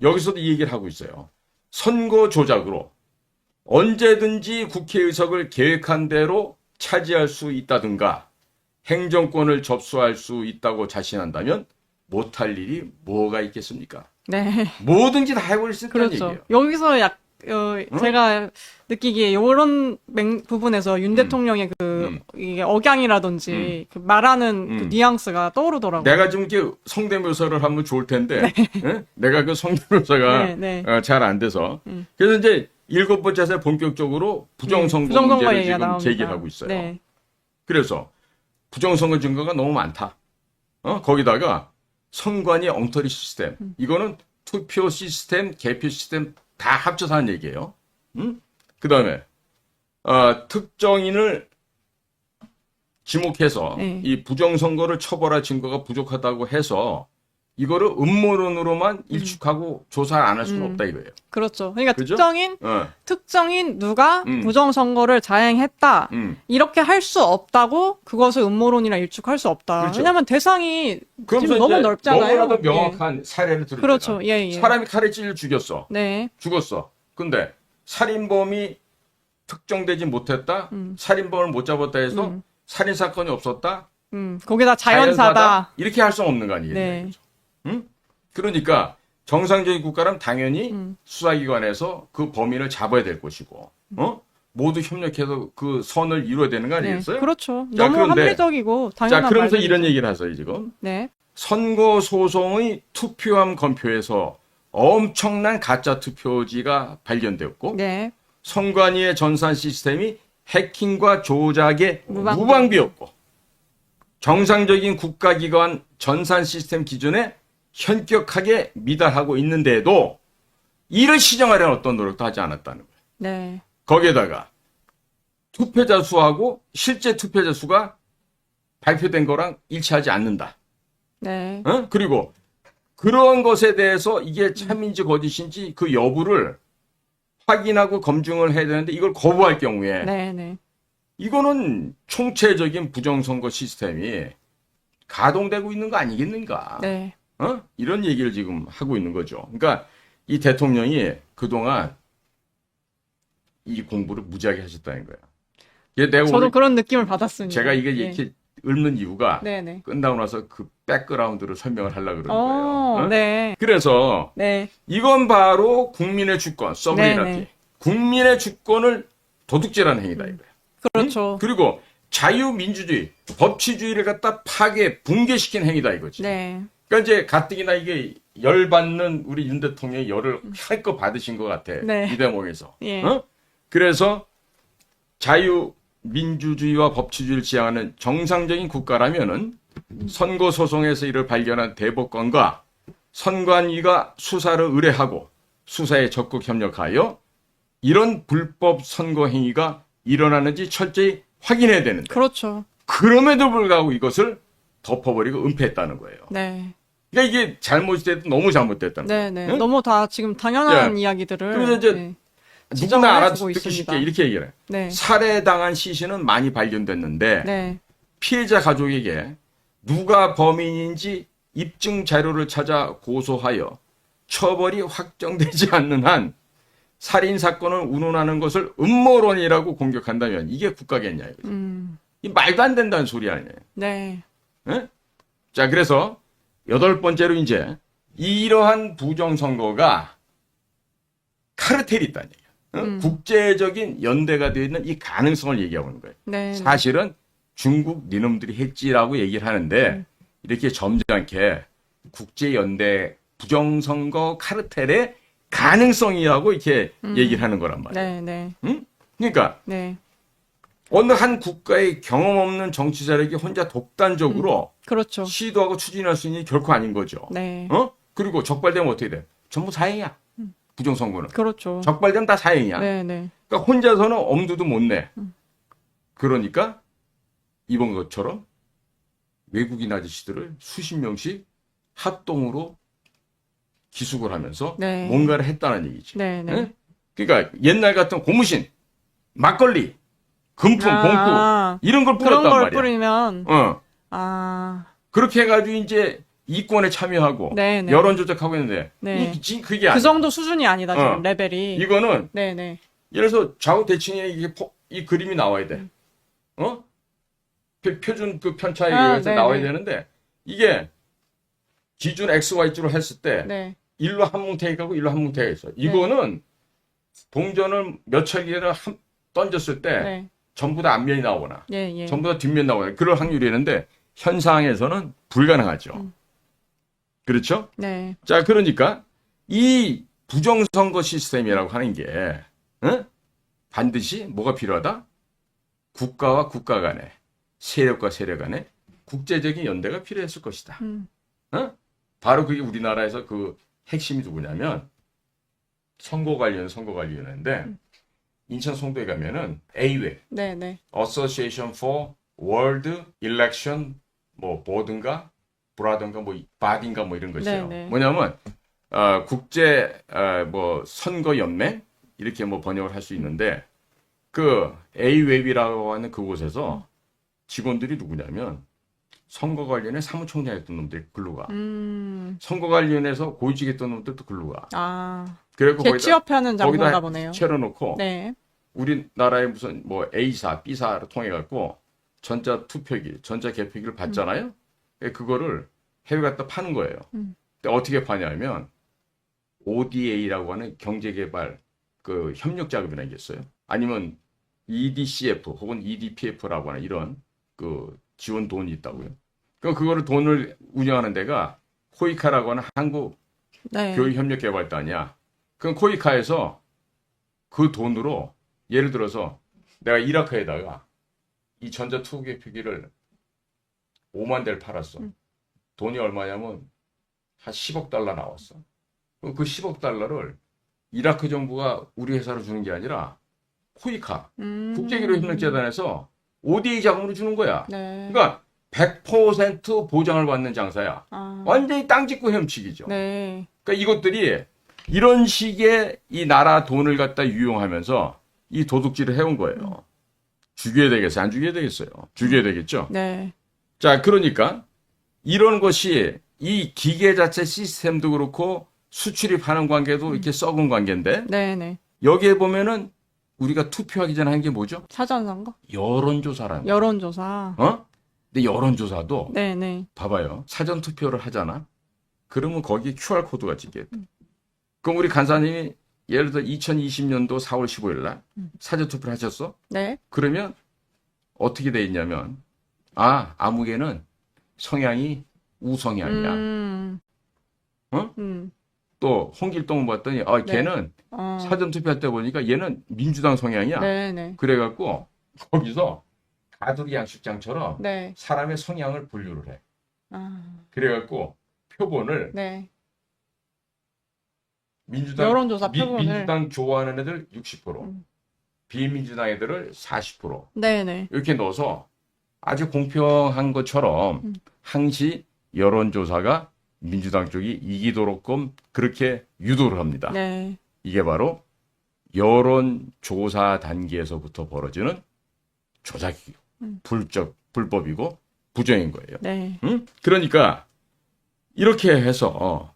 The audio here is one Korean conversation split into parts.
여기서도 이 얘기를 하고 있어요. 선거 조작으로 언제든지 국회의석을 계획한 대로 차지할 수 있다든가 행정권을 접수할 수 있다고 자신한다면 못할 일이 뭐가 있겠습니까? 네. 뭐든지 다 해볼 수 있다는 그렇죠. 얘기예요. 여기서 제가 느끼기에 이런 부분에서 윤 대통령의 이게 억양이라든지 그 말하는 그 뉘앙스가 떠오르더라고요. 내가 좀 이렇게 성대묘사를 하면 좋을 텐데, 예? 내가 그 성대묘사가 네. 잘 안 돼서. 그래서 이제 7번째에서 본격적으로 부정선거 부정선거 문제를 얘기가 지금 나옵니다. 제기를 하고 있어요. 네. 그래서 부정선거 증거가 너무 많다. 거기다가 선관위 엉터리 시스템. 이거는 투표 시스템, 개표 시스템 다 합쳐서 하는 얘기예요. 그 다음에 특정인을 지목해서 네. 이 부정선거를 처벌할 증거가 부족하다고 해서 이거를 음모론으로만 일축하고 조사를 안 할 수는 없다 이거예요. 그렇죠. 그러니까 그죠? 특정인 누가 음. 부정선거를 자행했다. 음. 이렇게 할 수 없다고 그것을 음모론이라 일축할 수 없다. 그렇죠. 왜냐하면 대상이 그러면서 지금 너무 이제 넓잖아요. 너무나도 명확한 사례를 들을 그렇죠. 때가 예, 예. 사람이 칼에 찔려 죽였어. 네. 죽었어. 근데 살인범이 특정되지 못했다. 살인범을 못 잡았다 해서 살인 사건이 없었다. 거기다 자연사다. 이렇게 할 수 없는 거 아니에요. 네. 그러니까 정상적인 국가라면 당연히 수사기관에서 그 범인을 잡아야 될 것이고, 모두 협력해서 그 선을 이루어야 되는 거 네. 아니겠어요? 그렇죠. 자, 너무 그런데- 합리적이고 당연한 자, 그러면서 말들이죠. 이런 얘기를 하세요, 지금. 네. 선거 소송의 투표함 검표에서 엄청난 가짜 투표지가 발견되었고, 네. 선관위의 전산 시스템이 해킹과 조작에 무방비. 무방비였고, 정상적인 국가기관 전산 시스템 기준에 현격하게 미달하고 있는데도 이를 시정하려는 어떤 노력도 하지 않았다는 거예요. 네. 거기에다가 투표자 수하고 실제 투표자 수가 발표된 거랑 일치하지 않는다. 네. 그리고 그런 것에 대해서 이게 참인지 거짓인지 그 여부를 확인하고 검증을 해야 되는데 이걸 거부할 경우에 네. 네. 이거는 총체적인 부정선거 시스템이 가동되고 있는 거 아니겠는가? 네. 이런 얘기를 지금 하고 있는 거죠. 그러니까 이 대통령이 그동안 이 공부를 무지하게 하셨다는 거야. 이게 내가 저도 오늘 그런 느낌을 받았습니다. 제가 이게 네. 이렇게 읊는 이유가 네. 네. 끝나고 나서 그 백그라운드를 설명을 하려고 그러는 거예요. 네. 그래서 네. 이건 바로 국민의 주권, 서브리너티. 네, 네. 국민의 주권을 도둑질하는 행위다 이거예요. 그렇죠. 그리고 자유민주주의, 법치주의를 갖다 파괴, 붕괴시킨 행위다 이거지. 네. 그러니까 이제 가뜩이나 이게 열받는 우리 윤 대통령이 열을 한껏 받으신 것 같아. 네. 이 대목에서. 예. 그래서 자유민주주의와 법치주의를 지향하는 정상적인 국가라면은 선거 소송에서 이를 발견한 대법관과 선관위가 수사를 의뢰하고 수사에 적극 협력하여 이런 불법 선거 행위가 일어나는지 철저히 확인해야 되는데 그렇죠. 그럼에도 불구하고 이것을 덮어버리고 은폐했다는 거예요. 네. 그러니까 이게 잘못이 돼도 너무 잘못됐다는 거예요. 네. 네. 응? 너무 다 지금 당연한 예. 이야기들을 그래서 이제 네. 누구나 알아듣기 지적을 해주고 쉽게 있습니다. 이렇게 얘기를 해. 네. 살해당한 시신은 많이 발견됐는데 네. 피해자 가족에게 누가 범인인지 입증 자료를 찾아 고소하여 처벌이 확정되지 않는 한 살인 사건을 운운하는 것을 음모론이라고 공격한다면 이게 국가겠냐 이거죠. 이 말도 안 된다는 소리 아니에요. 네. 예? 자, 그래서 8번째로 이제 이러한 부정선거가 카르텔이 있다는 얘기예요. 국제적인 연대가 되어 있는 이 가능성을 얘기하고 있는 거예요. 네. 사실은 중국 니놈들이 했지라고 얘기를 하는데 이렇게 점잖게 국제연대 부정선거 카르텔의 가능성이라고 이렇게 얘기를 하는 거란 말이에요. 네. 네. 그러니까 네. 어느 한 국가의 경험 없는 정치 세력이 혼자 독단적으로 그렇죠. 시도하고 추진할 수 있는 일이 결코 아닌 거죠. 네. 그리고 적발되면 어떻게 돼? 전부 사형이야. 부정선거는. 그렇죠. 적발되면 다 사형이야. 네. 네. 그러니까 혼자서는 엄두도 못 내. 그러니까 이번 것처럼 외국인 아저씨들을 수십 명씩 합동으로 기숙을 하면서 네. 뭔가를 했다는 얘기지. 네. 네. 예? 그러니까 옛날 같은 고무신, 막걸리, 금품, 아, 봉투 이런 걸 그런 뿌렸단 걸 말이야. 뿌리면 어. 아, 그렇게 해가지고 이제 이권에 참여하고 네네. 여론 조작하고 있는데 네. 지금 그게 그 아니야. 정도 수준이 아니다, 지금 어. 레벨이. 이거는 네네. 예를 들어서 좌우 대칭에 이 그림이 나와야 돼. 어? 표준 그 편차에 의해서 네네. 나와야 되는데 이게 기준 XY로 했을 때 네. 일로 한 뭉태기하고 일로 한 뭉태기가 있어. 이거는 동전을 몇천 개를 던졌을 때 네. 전부 다 앞면이 나오거나 예, 예. 전부 다 뒷면 나오거나 그럴 확률이 있는데 현상에서는 불가능하죠. 그렇죠? 네. 자, 그러니까 이 부정선거 시스템이라고 하는 게 어? 반드시 뭐가 필요하다? 국가와 국가 간에 세력과 세력 간에 국제적인 연대가 필요했을 것이다. 어? 바로 그게 우리나라에서 그 핵심이 누구냐면 선거관리위원회인데 인천 송도에 가면은 AWEB, 네네. Association for World Election 뭐 보든가 브라든가 뭐 바딘가 뭐 이런 거 있어요. 네네. 뭐냐면 국제 뭐 선거 연맹 이렇게 뭐 번역을 할 수 있는데 그 AWEB이라고 하는 그곳에서 직원들이 누구냐면 선거관리위원회 사무총장했던 놈들이 글로 가. 선거관리위원회에서 고위직했던 놈들도 글로 가. 아. 그리고 재취업하는 장소인가 거기다 보네요. 채워놓고 네. 우리나라의 무슨 뭐 A사, B사를 통해 갖고 전자 투표기, 전자 개표기를 받잖아요. 그거를 해외 갖다 파는 거예요. 근데 어떻게 파냐면 ODA라고 하는 경제개발 그 협력자금이라는 게 있어요. 아니면 EDCF 혹은 EDPF라고 하는 이런 그 지원 돈이 있다고요. 그럼 그거를 돈을 운영하는 데가 코이카라고 하는 한국 네. 교육협력개발단이야. 그럼 코이카에서 그 돈으로 예를 들어서 내가 이라크에다가 이 전자투개표기를 5만 대를 팔았어. 돈이 얼마냐면 한 10억 달러 나왔어. 그럼 그 10억 달러를 이라크 정부가 우리 회사로 주는 게 아니라 코이카 국제기록협력재단에서 ODA 자금으로 주는 거야. 네. 그러니까 100% 보장을 받는 장사야. 아. 완전히 땅 짓고 헤엄치기죠. 네. 그러니까 이것들이 이런 식의 이 나라 돈을 갖다 유용하면서 이 도둑질을 해온 거예요. 죽여야 되겠어요? 안 죽여야 되겠어요? 죽여야 되겠죠? 네. 자, 그러니까 이런 것이 이 기계 자체 시스템도 그렇고 수출입하는 관계도 이렇게 썩은 관계인데 네네. 여기에 보면은 우리가 투표하기 전에 한 게 뭐죠? 사전선거? 여론조사라는 거예요. 여론조사. 어? 근데 여론조사도 네네. 봐봐요. 사전 투표를 하잖아. 그러면 거기 QR코드가 찍게 돼. 그럼 우리 간사님이 예를 들어 2020년도 4월 15일 날 사전 투표를 하셨어? 네. 그러면 어떻게 돼 있냐면 아무개는 성향이 우성향이야. 어? 또 홍길동을 봤더니 네. 걔는 사전 투표할 때 보니까 얘는 민주당 성향이야. 네네. 그래갖고 거기서 가두리 양식장처럼 네. 사람의 성향을 분류를 해. 아. 그래갖고 표본을 네. 민주당 여론조사 표본을. 민주당 좋아하는 애들 60%, 비민주당 애들을 40% 네네. 이렇게 넣어서 아주 공평한 것처럼 항시 여론조사가 민주당 쪽이 이기도록끔 그렇게 유도를 합니다. 네. 이게 바로 여론조사 단계에서부터 벌어지는 조작이고 불법이고 부정인 거예요. 네. 응? 그러니까 이렇게 해서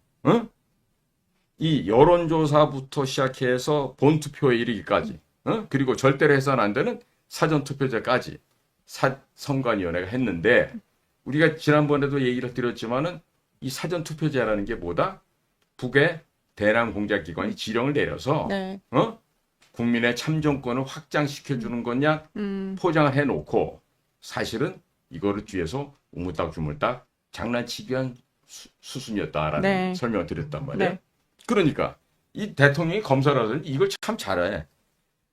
이 여론조사부터 시작해서 본투표에 이르기까지 그리고 절대로 해서는 안 되는 사전투표제까지 선관위원회가 했는데 우리가 지난번에도 얘기를 드렸지만은 이 사전투표제라는 게 뭐다? 북의 대남 공작기관이 지령을 내려서 네. 국민의 참정권을 확장시켜주는 거냐 포장을 해놓고 사실은 이거를 뒤에서 우물딱주물딱 장난치기 위한 수순이었다라는 네. 설명을 드렸단 말이에요. 네. 그러니까 이 대통령이 검사라든지 이걸 참 잘해.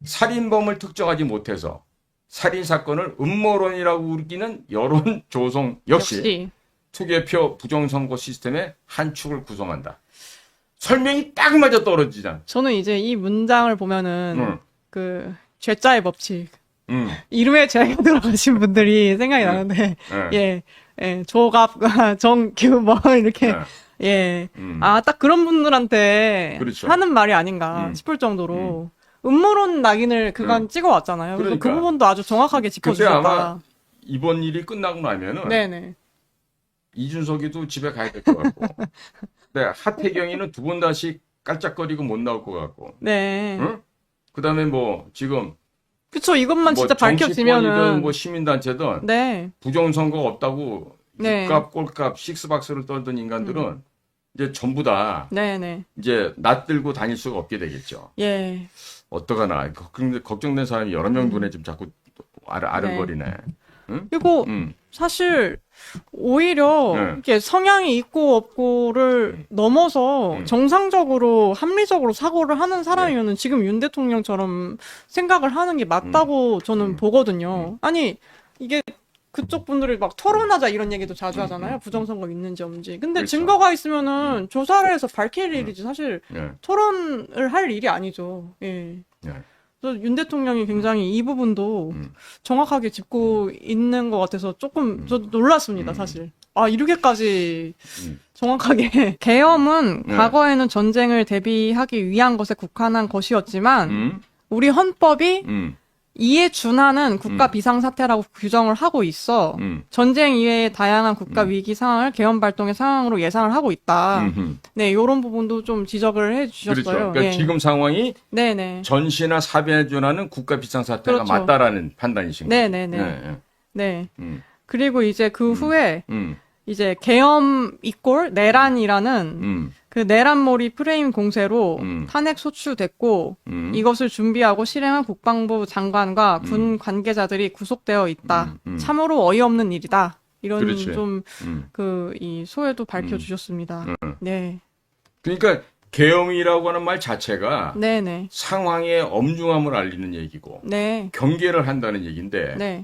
살인범을 특정하지 못해서 살인사건을 음모론이라고 우기는 여론 조성 역시 투개표 부정선거 시스템의 한 축을 구성한다. 설명이 딱 맞아 떨어지잖아. 저는 이제 이 문장을 보면은 그 죄자의 법칙 이름에 죄가 들어가신 분들이 생각이 나는데 예, 조갑 정규 뭐 이렇게 예. 딱 그런 분들한테 그렇죠. 하는 말이 아닌가 싶을 정도로 음모론 낙인을 그간 찍어왔잖아요. 그래서 그러니까. 그 부분도 아주 정확하게 그때 짚어주셨다. 아마 이번 일이 끝나고 나면은 네네. 이준석이도 집에 가야 될 것 같고. 근데 하태경이는 두 번 다시 깔짝거리고 못 나올 것 같고. 네. 응? 그다음에 뭐 지금 그쵸. 이것만 뭐 진짜 정치권이든 밝혀지면은. 뭐 시민단체든 네. 부정선거 없다고 네. 육값 꼴값 식스박스를 떨던 인간들은 이제 전부 다 네네. 이제 낯들고 다닐 수가 없게 되겠죠. 예. 어떡하나. 근데 걱정된 사람이 여러 명 눈에 지금 자꾸 아른거리네. 응? 그리고 사실 오히려 네. 이게 성향이 있고 없고를 넘어서 정상적으로 합리적으로 사고를 하는 사람이면은 지금 윤 대통령처럼 생각을 하는 게 맞다고 저는 보거든요. 아니 이게 그쪽 분들이 막 토론하자 이런 얘기도 자주 하잖아요. 부정선거 있는지 없는지. 근데 그렇죠. 증거가 있으면은 조사를 해서 밝힐 일이지 사실 예. 토론을 할 일이 아니죠. 예. 예. 그래서 윤 대통령이 굉장히 이 부분도 정확하게 짚고 있는 것 같아서 조금 저도 놀랐습니다, 사실. 아, 이렇게까지 정확하게. 계엄은 네. 과거에는 전쟁을 대비하기 위한 것에 국한한 것이었지만 우리 헌법이 이에 준하는 국가 비상사태라고 규정을 하고 있어 전쟁 이외의 다양한 국가 위기 상황을 계엄 발동의 상황으로 예상을 하고 있다. 네, 이런 부분도 좀 지적을 해주셨어요. 그렇죠. 그러니까 예. 지금 상황이 네네. 전시나 사변에 준하는 국가 비상사태가 그렇죠. 맞다라는 판단이신 거예요. 네네네. 예, 네. 예. 그리고 이제 그 후에 음, 이제 계엄 이꼴 내란이라는 그 내란몰이 프레임 공세로 탄핵 소추됐고 이것을 준비하고 실행한 국방부 장관과 군 관계자들이 구속되어 있다. 참으로 어이없는 일이다. 이런 그렇지. 좀 그 이 소회도 밝혀주셨습니다. 네, 그러니까 계엄이라고 하는 말 자체가 네네, 상황의 엄중함을 알리는 얘기고 네, 경계를 한다는 얘기인데, 네.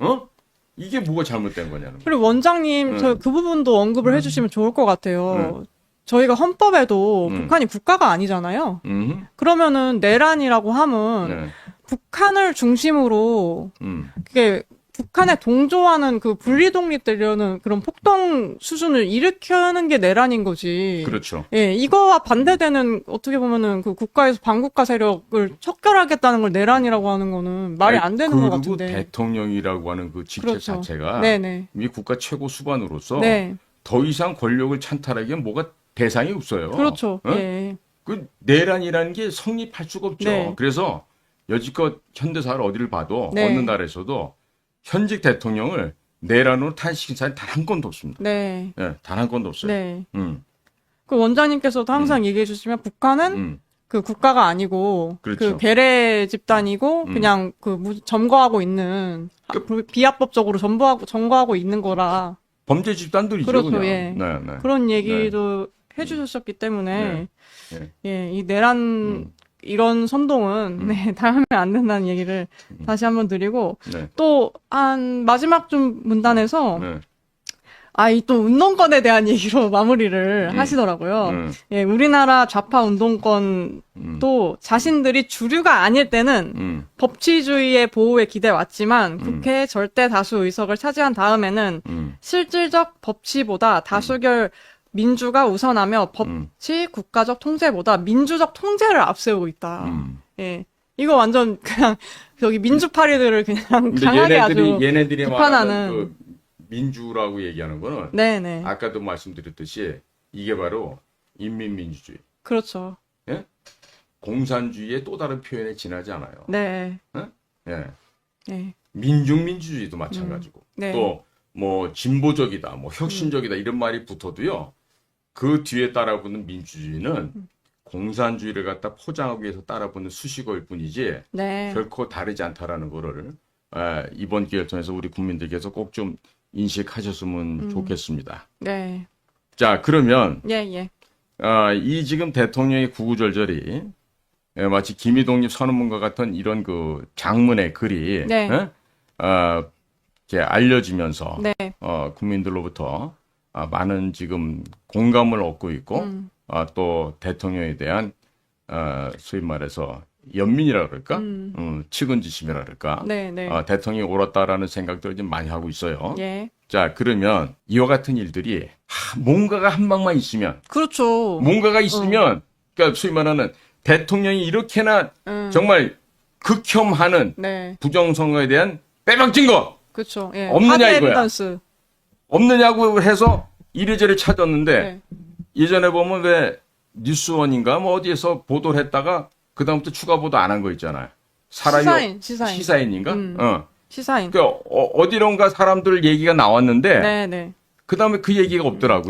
이게 뭐가 잘못된 거냐는 거예요. 그리고 원장님 저 그 부분도 언급을 해주시면 좋을 것 같아요. 저희가 헌법에도 북한이 국가가 아니잖아요. 그러면은 내란이라고 하면 네. 북한을 중심으로 그게 북한에 동조하는 그 분리독립되려는 그런 폭동 수준을 일으켜는 게 내란인 거지. 그렇죠. 예, 이거와 반대되는 어떻게 보면은 그 국가에서 반국가 세력을 척결하겠다는 걸 내란이라고 하는 거는 말이 안 되는 것 그리고 같은데. 대통령이라고 하는 그 직책 그렇죠. 자체가 네네. 미 국가 최고 수반으로서 네. 더 이상 권력을 찬탈하기엔 뭐가 대상이 없어요. 그렇죠. 어? 예. 그 내란이라는 게 성립할 수가 없죠. 네. 그래서 여지껏 현대사를 어디를 봐도 네. 어느 나라에서도 현직 대통령을 내란으로 탄핵시킨 사람이 단 한 건도 없습니다. 네. 예, 단 한 건도 없어요. 네. 음, 그 원장님께서도 항상 얘기해 주시면 북한은 그 국가가 아니고 그렇죠. 그 배례 집단이고 그냥 점거하고 있는 비합법적으로 점거하고 있는 거라 범죄 집단들이죠. 그렇죠, 그냥. 예. 네, 네. 그런 얘기도 해주셨기 때문에 네. 예, 이 내란 이런 선동은 네, 당하면 안 된다는 얘기를 다시 한번 드리고 네. 또 한 마지막 좀 문단에서 네. 이 또 운동권에 대한 얘기로 마무리를 하시더라고요. 예, 우리나라 좌파 운동권도 자신들이 주류가 아닐 때는 법치주의의 보호에 기대왔지만 국회에 절대 다수 의석을 차지한 다음에는 실질적 법치보다 다수결 민주가 우선하며 법치 국가적 통제보다 민주적 통제를 앞세우고 있다. 예. 이거 완전 그냥 저기 민주파리들을 그냥 근데 강하게 얘네들이 비판하는 말하는 그 민주라고 얘기하는 거는 네네. 아까도 말씀드렸듯이 이게 바로 인민민주주의. 그렇죠. 예? 공산주의의 또 다른 표현에 지나지 않아요. 네. 예. 네. 민중민주주의도 마찬가지고 네. 또 뭐 진보적이다, 뭐 혁신적이다 이런 말이 붙어도요. 그 뒤에 따라붙는 민주주의는 공산주의를 갖다 포장하기 위해서 따라붙는 수식어일 뿐이지 네. 결코 다르지 않다라는 거를 이번 기회를 통해서 우리 국민들께서 꼭 좀 인식하셨으면 좋겠습니다. 네. 자, 그러면 예, 예. 이 지금 대통령의 구구절절이 마치 김희독립 선언문과 같은 이런 그 장문의 글이 네. 이렇게 알려지면서 네. 국민들로부터 많은 지금 공감을 얻고 있고 또 대통령에 대한 소위 말해서 연민이라 그럴까? 측은지심이라 그럴까? 네, 네. 대통령이 옳았다라는 생각들을 좀 많이 하고 있어요. 예. 자, 그러면 이와 같은 일들이 뭔가가 한 방만 있으면 그렇죠. 뭔가가 있으면 그러니까 소위 말하는 대통령이 이렇게나 정말 극혐하는 네. 부정선거에 대한 빼박 증거 그렇죠. 예. 없느냐 하드 이거야. 에비던스. 없느냐고 해서 이래저래 찾았는데 네. 예전에 보면 왜 뉴스원인가 뭐 어디에서 보도를 했다가 그다음부터 추가 보도 안 한 거 있잖아요. 사람이 시사인. 시사인인가? 시사인. 그 어디론가 사람들 얘기가 나왔는데 네, 네. 그다음에 그 얘기가 없더라고요.